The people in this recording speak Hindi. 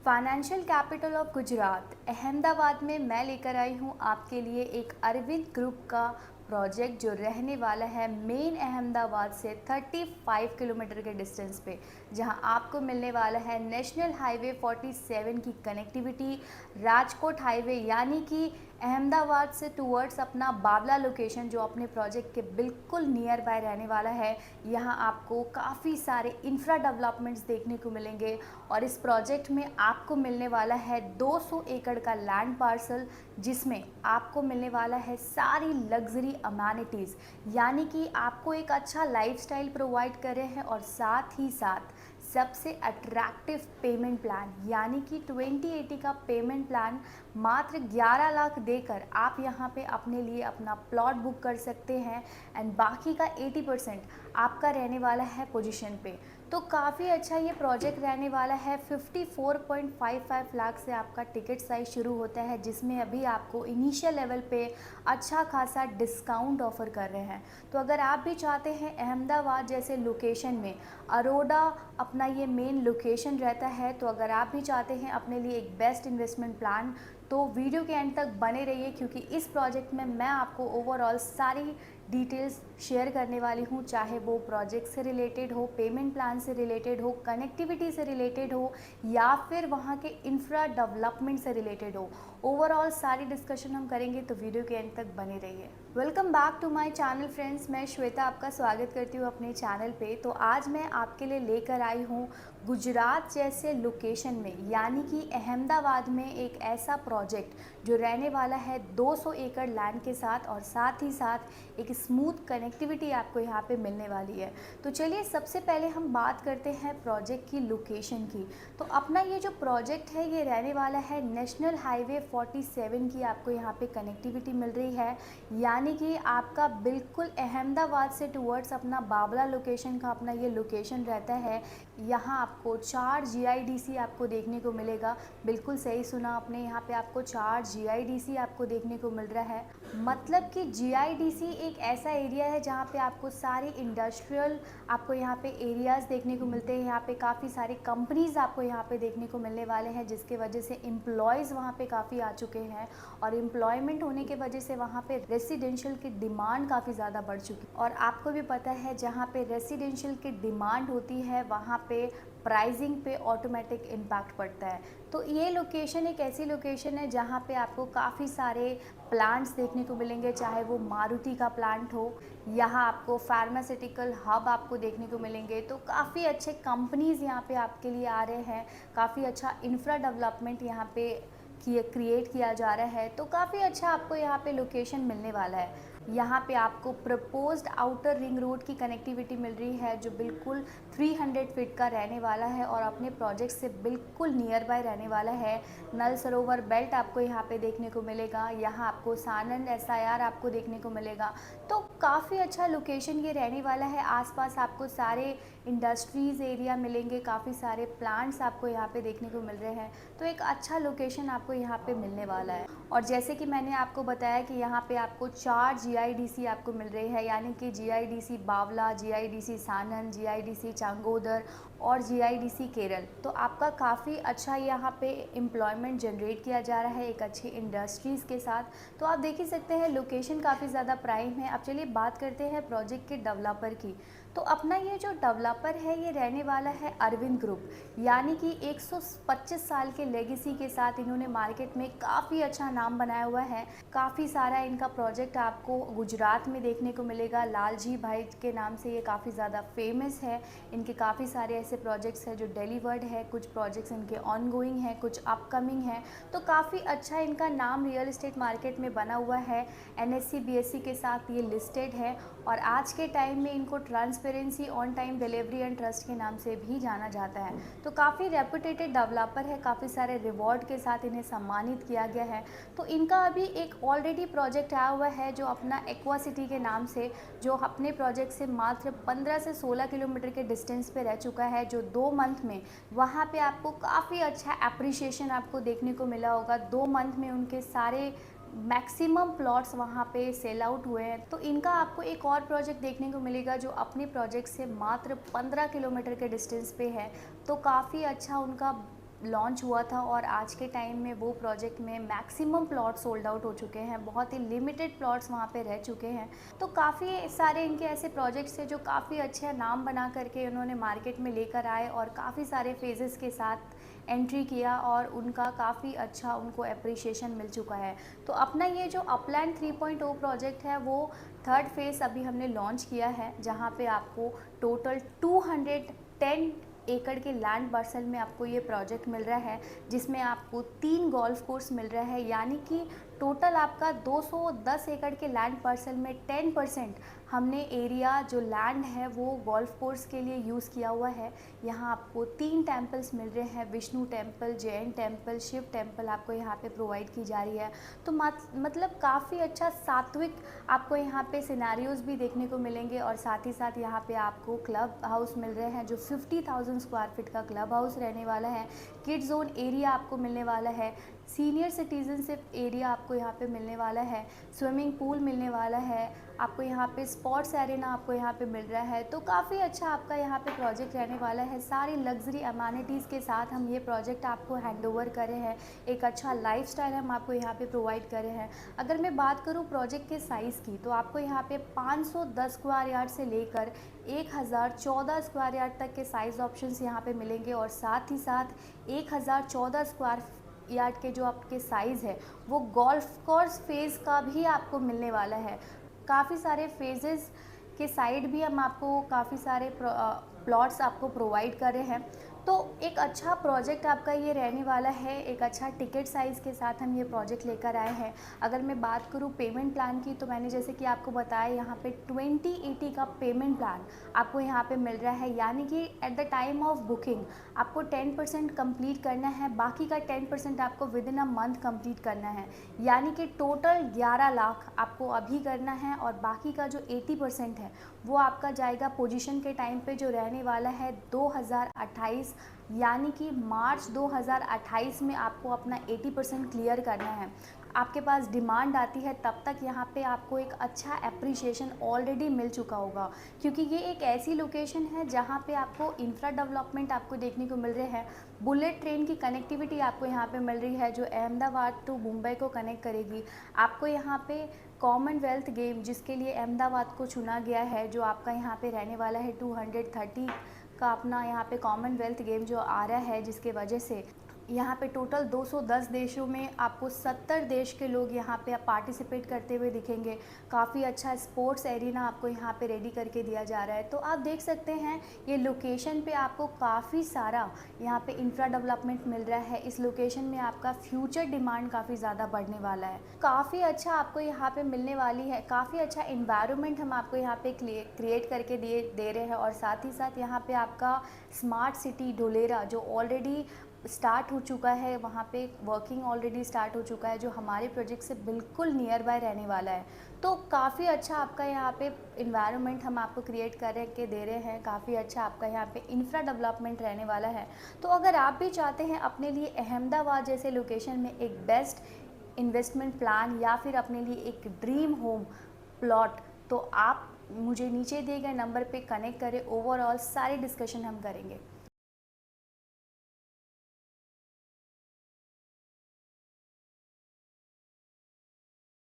Financial capital of Gujarat Ahmedabad में मैं लेकर आई हूँ आपके लिए एक अरविंद ग्रुप का प्रोजेक्ट जो रहने वाला है मेन अहमदाबाद से 35 किलोमीटर के डिस्टेंस पे, जहां आपको मिलने वाला है नेशनल हाईवे 47 की कनेक्टिविटी, राजकोट हाईवे यानी कि अहमदाबाद से टूवर्ड्स अपना बावला लोकेशन जो अपने प्रोजेक्ट के बिल्कुल नियर बाय रहने वाला है। यहाँ आपको काफ़ी सारे इंफ्रा डेवलपमेंट्स देखने को मिलेंगे और इस प्रोजेक्ट में आपको मिलने वाला है 200 एकड़ का लैंड पार्सल, जिसमें आपको मिलने वाला है सारी लग्जरी अमेनिटीज़, यानी कि आपको एक अच्छा लाइफस्टाइल प्रोवाइड कर रहे हैं और साथ ही साथ सबसे अट्रैक्टिव पेमेंट प्लान यानी कि 2080 का पेमेंट प्लान मात्र 11 लाख देकर आप यहाँ पे अपने लिए अपना प्लॉट बुक कर सकते हैं एंड बाकी का 80% आपका रहने वाला है पोजीशन पे। तो काफ़ी अच्छा ये प्रोजेक्ट रहने वाला है। 54.55 लाख से आपका टिकट साइज शुरू होता है, जिसमें अभी आपको इनिशियल लेवल पे अच्छा खासा डिस्काउंट ऑफर कर रहे हैं। तो अगर आप भी चाहते हैं अहमदाबाद जैसे लोकेशन में, अरोड़ा अपना ये मेन लोकेशन रहता है, तो अगर आप भी चाहते हैं अपने लिए एक बेस्ट इन्वेस्टमेंट प्लान, तो वीडियो के एंड तक बने रहिए, क्योंकि इस प्रोजेक्ट में मैं आपको ओवरऑल सारी डिटेल्स शेयर करने वाली हूँ, चाहे वो प्रोजेक्ट से रिलेटेड हो, पेमेंट प्लान से रिलेटेड हो, कनेक्टिविटी से रिलेटेड हो या फिर वहाँ के इंफ्रा डेवलपमेंट से रिलेटेड हो। ओवरऑल सारी डिस्कशन हम करेंगे, तो वीडियो के एंड तक बने रहिए। Welcome back to my channel friends, मैं श्वेता आपका स्वागत करती हूँ अपने चैनल पे। तो आज मैं आपके लिए लेकर आई हूँ गुजरात जैसे लोकेशन में यानी कि अहमदाबाद में एक ऐसा प्रोजेक्ट जो रहने वाला है 200 एकड़ लैंड के साथ और साथ ही साथ एक स्मूथ कनेक्टिविटी आपको यहाँ पे मिलने वाली है। तो चलिए सबसे पहले हम बात करते हैं प्रोजेक्ट की लोकेशन की। तो अपना ये जो प्रोजेक्ट है ये रहने वाला है नेशनल हाईवे 47 की आपको यहाँ पे कनेक्टिविटी मिल रही है, यानी कि आपका बिल्कुल अहमदाबाद से टूवर्ड्स अपना बावला लोकेशन का अपना ये लोकेशन रहता है। यहाँ आपको 4 जीआईडीसी आपको देखने को मिलेगा। बिल्कुल सही सुना आपने, यहाँ पे आपको 4 जीआईडीसी आपको देखने को मिल रहा है। मतलब कि जीआईडीसी एक ऐसा एरिया है जहाँ पे आपको सारी इंडस्ट्रियल आपको यहाँ पे एरियाज़ देखने को मिलते हैं। यहाँ पे काफ़ी सारी कंपनीज़ आपको यहाँ पे देखने को मिलने वाले हैं, जिसके वजह से एम्प्लॉयज़ वहाँ पे काफ़ी आ चुके हैं और एम्प्लॉयमेंट होने के वजह से वहाँ पे रेसिडेंशियल की डिमांड काफ़ी ज़्यादा बढ़ चुकी है। और आपको भी पता है जहाँ पे रेसिडेंशियल की डिमांड होती है वहाँ पे प्राइसिंग पे ऑटोमेटिक इम्पैक्ट पड़ता है। तो ये लोकेशन एक ऐसी लोकेशन है जहाँ पे आपको काफ़ी सारे प्लांट्स देखने को मिलेंगे, चाहे वो मारुति का प्लांट हो, यहाँ आपको फार्मास्यूटिकल हब आपको देखने को मिलेंगे। तो काफ़ी अच्छे कंपनीज़ यहाँ पे आपके लिए आ रहे हैं, काफ़ी अच्छा इंफ्रा डेवलपमेंट यहाँ पे क्रिएट किया जा रहा है। तो काफ़ी अच्छा आपको यहाँ पे लोकेशन मिलने वाला है। यहाँ पे आपको प्रपोज्ड आउटर रिंग रोड की कनेक्टिविटी मिल रही है जो बिल्कुल 300 फीट का रहने वाला है और अपने प्रोजेक्ट से बिल्कुल नियर बाय रहने वाला है। नल सरोवर बेल्ट आपको यहाँ पे देखने को मिलेगा, यहाँ आपको सानंद एसआईआर आपको देखने को मिलेगा। तो काफ़ी अच्छा लोकेशन ये रहने वाला है। आसपास आपको सारे इंडस्ट्रीज़ एरिया मिलेंगे, काफ़ी सारे प्लांट्स आपको यहाँ पे देखने को मिल रहे हैं। तो एक अच्छा लोकेशन आपको यहाँ पे मिलने वाला है। और जैसे कि मैंने आपको बताया कि यहाँ पे आपको 4 जीआईडीसी आपको मिल रही है, यानी कि जीआईडीसी बावला, जीआईडीसी सानंद, जीआईडीसी चांगोदर और जीआईडीसी केरल। तो आपका काफ़ी अच्छा यहाँ पे एम्प्लॉयमेंट जनरेट किया जा रहा है एक अच्छी इंडस्ट्रीज़ के साथ। तो आप देख ही सकते हैं लोकेशन काफ़ी ज़्यादा प्राइम है। अब चलिए बात करते हैं प्रोजेक्ट के डेवलपर की। तो अपना ये जो डेवलपर है ये रहने वाला है अरविंद ग्रुप, यानी कि 125 साल के लेगेसी के साथ इन्होंने मार्केट में काफ़ी अच्छा नाम बनाया हुआ है। काफ़ी सारा इनका प्रोजेक्ट आपको गुजरात में देखने को मिलेगा। लालजी भाई के नाम से ये काफ़ी ज़्यादा फेमस है। इनके काफ़ी सारे ऐसे प्रोजेक्ट्स हैं जो डिलीवर्ड है, कुछ प्रोजेक्ट्स इनके ऑनगोइंग हैं, कुछ अपकमिंग हैं। तो काफ़ी अच्छा इनका नाम रियल इस्टेट मार्केट में बना हुआ है। एनएससी बीएससी के साथ ये लिस्टेड है और आज के टाइम में इनको transparency, on time delivery and trust के नाम से भी जाना जाता है। तो काफ़ी रेपुटेटेड डेवलपर है, काफ़ी सारे रिवॉर्ड के साथ इन्हें सम्मानित किया गया है। तो इनका अभी एक ऑलरेडी प्रोजेक्ट आया हुआ है जो अपना एक्वा सिटी के नाम से, जो अपने प्रोजेक्ट से मात्र 15 से 16 किलोमीटर के डिस्टेंस पे रह चुका है, जो 2 मंथ में वहाँ पे आपको काफ़ी अच्छा अप्रिशिएशन आपको देखने को मिला होगा। 2 मंथ में उनके सारे मैक्सिमम प्लॉट्स वहाँ पे सेल आउट हुए हैं। तो इनका आपको एक और प्रोजेक्ट देखने को मिलेगा जो अपने प्रोजेक्ट से मात्र 15 किलोमीटर के डिस्टेंस पे है। तो काफ़ी अच्छा उनका लॉन्च हुआ था और आज के टाइम में वो प्रोजेक्ट में मैक्सिमम प्लॉट सोल्ड आउट हो चुके हैं, बहुत ही लिमिटेड प्लॉट्स वहाँ पे रह चुके हैं। तो काफ़ी सारे इनके ऐसे प्रोजेक्ट्स हैं जो काफ़ी अच्छे नाम बना करके उन्होंने मार्केट में लेकर आए और काफ़ी सारे फेजेस के साथ एंट्री किया और उनका काफ़ी अच्छा उनको एप्रिसिएशन मिल चुका है। तो अपना ये जो अपलैंड 3.0 प्रोजेक्ट है वो थर्ड फेज़ अभी हमने लॉन्च किया है, जहाँ पे आपको टोटल 210 एकड़ के लैंड पार्सल में आपको ये प्रोजेक्ट मिल रहा है, जिसमें आपको 3 गोल्फ कोर्स मिल रहा है, यानी कि टोटल आपका 210 एकड़ के लैंड पार्सल में 10% हमने एरिया जो लैंड है वो गोल्फ कोर्स के लिए यूज़ किया हुआ है। यहाँ आपको 3 टेम्पल्स मिल रहे हैं, Vishnu temple, Jain temple, Shiv temple आपको यहाँ पे प्रोवाइड की जा रही है। तो मतलब काफ़ी अच्छा सात्विक आपको यहाँ पे सिनेरियोज़ भी देखने को मिलेंगे और साथ ही साथ यहाँ पे आपको क्लब हाउस मिल रहे हैं जो 50,000 स्क्वायर फीट का क्लब हाउस रहने वाला है। किड जोन एरिया आपको मिलने वाला है, सीनियर सिटीजनशिप एरिया आपको यहाँ पे मिलने वाला है, स्विमिंग पूल मिलने वाला है, आपको यहाँ पे स्पोर्ट्स एरिना आपको यहाँ पे मिल रहा है। तो काफ़ी अच्छा आपका यहाँ पे प्रोजेक्ट रहने वाला है। सारी लग्जरी अमेनिटीज़ के साथ हम ये प्रोजेक्ट आपको हैंड ओवर कर रहे हैं, एक अच्छा लाइफस्टाइल हम आपको यहाँ पे प्रोवाइड कर रहे हैं। अगर मैं बात करूँ प्रोजेक्ट के साइज़ की, तो आपको यहाँ पे 510 स्क्वायर यार्ड से लेकर 1014 स्क्वायर यार्ड तक के साइज़ ऑप्शंस यहाँ पे मिलेंगे और साथ ही साथ 1014 स्क्वायर यार्ड के जो आपके साइज़ है वो गोल्फ कोर्स फेज़ का भी आपको मिलने वाला है। काफ़ी सारे फेजेस के साइड भी हम आपको काफ़ी सारे प्लॉट्स आपको प्रोवाइड कर रहे हैं। तो एक अच्छा प्रोजेक्ट आपका ये रहने वाला है, एक अच्छा टिकट साइज़ के साथ हम ये प्रोजेक्ट लेकर आए हैं। अगर मैं बात करूँ पेमेंट प्लान की, तो मैंने जैसे कि आपको बताया यहाँ पे 2080 का पेमेंट प्लान आपको यहाँ पे मिल रहा है, यानी कि at the time of booking आपको 10% कंप्लीट करना है, बाकी का 10% आपको with in a month complete करना है, यानी कि टोटल 11 लाख आपको अभी करना है और बाकी का जो 80% है वो आपका जाएगा पोजीशन के टाइम पे जो रहने वाला है 2028, यानी कि मार्च 2028 में आपको अपना 80% क्लियर करना है। आपके पास डिमांड आती है तब तक यहाँ पे आपको एक अच्छा एप्रिसिएशन ऑलरेडी मिल चुका होगा, क्योंकि ये एक ऐसी लोकेशन है जहाँ पे आपको इंफ्रा डेवलपमेंट आपको देखने को मिल रहे हैं। बुलेट ट्रेन की कनेक्टिविटी आपको यहाँ पे मिल रही है जो अहमदाबाद टू मुंबई को कनेक्ट करेगी। आपको यहाँ पे कॉमनवेल्थ गेम जिसके लिए अहमदाबाद को चुना गया है, जो आपका यहाँ पे रहने वाला है 230 का अपना यहाँ पे कॉमनवेल्थ गेम जो आ रहा है, जिसके वजह से यहाँ पे टोटल 210 देशों में आपको 70 देश के लोग यहाँ पे पार्टिसिपेट करते हुए दिखेंगे। काफ़ी अच्छा स्पोर्ट्स एरिना आपको यहाँ पे रेडी करके दिया जा रहा है। तो आप देख सकते हैं ये लोकेशन पे आपको काफ़ी सारा यहाँ पे इंफ्रा डेवलपमेंट मिल रहा है। इस लोकेशन में आपका फ्यूचर डिमांड काफ़ी ज़्यादा बढ़ने वाला है। काफ़ी अच्छा आपको यहाँ पे मिलने वाली है, काफ़ी अच्छा इन्वायरमेंट हम आपको यहाँ पे क्रिएट करके दे रहे हैं और साथ ही साथ यहाँ पे आपका स्मार्ट सिटी ढोलेरा जो ऑलरेडी स्टार्ट हो चुका है, वहाँ पे वर्किंग ऑलरेडी स्टार्ट हो चुका है, जो हमारे प्रोजेक्ट से बिल्कुल नियर बाय रहने वाला है। तो काफ़ी अच्छा आपका यहाँ पे इन्वायरमेंट हम आपको क्रिएट करके दे रहे हैं, काफ़ी अच्छा आपका यहाँ पे इंफ्रा डेवलपमेंट रहने वाला है। तो अगर आप भी चाहते हैं अपने लिए अहमदाबाद जैसे लोकेशन में एक बेस्ट इन्वेस्टमेंट प्लान या फिर अपने लिए एक ड्रीम होम प्लॉट, तो आप मुझे नीचे दिए गए नंबर पे कनेक्ट करें। ओवरऑल सारी डिस्कशन हम करेंगे।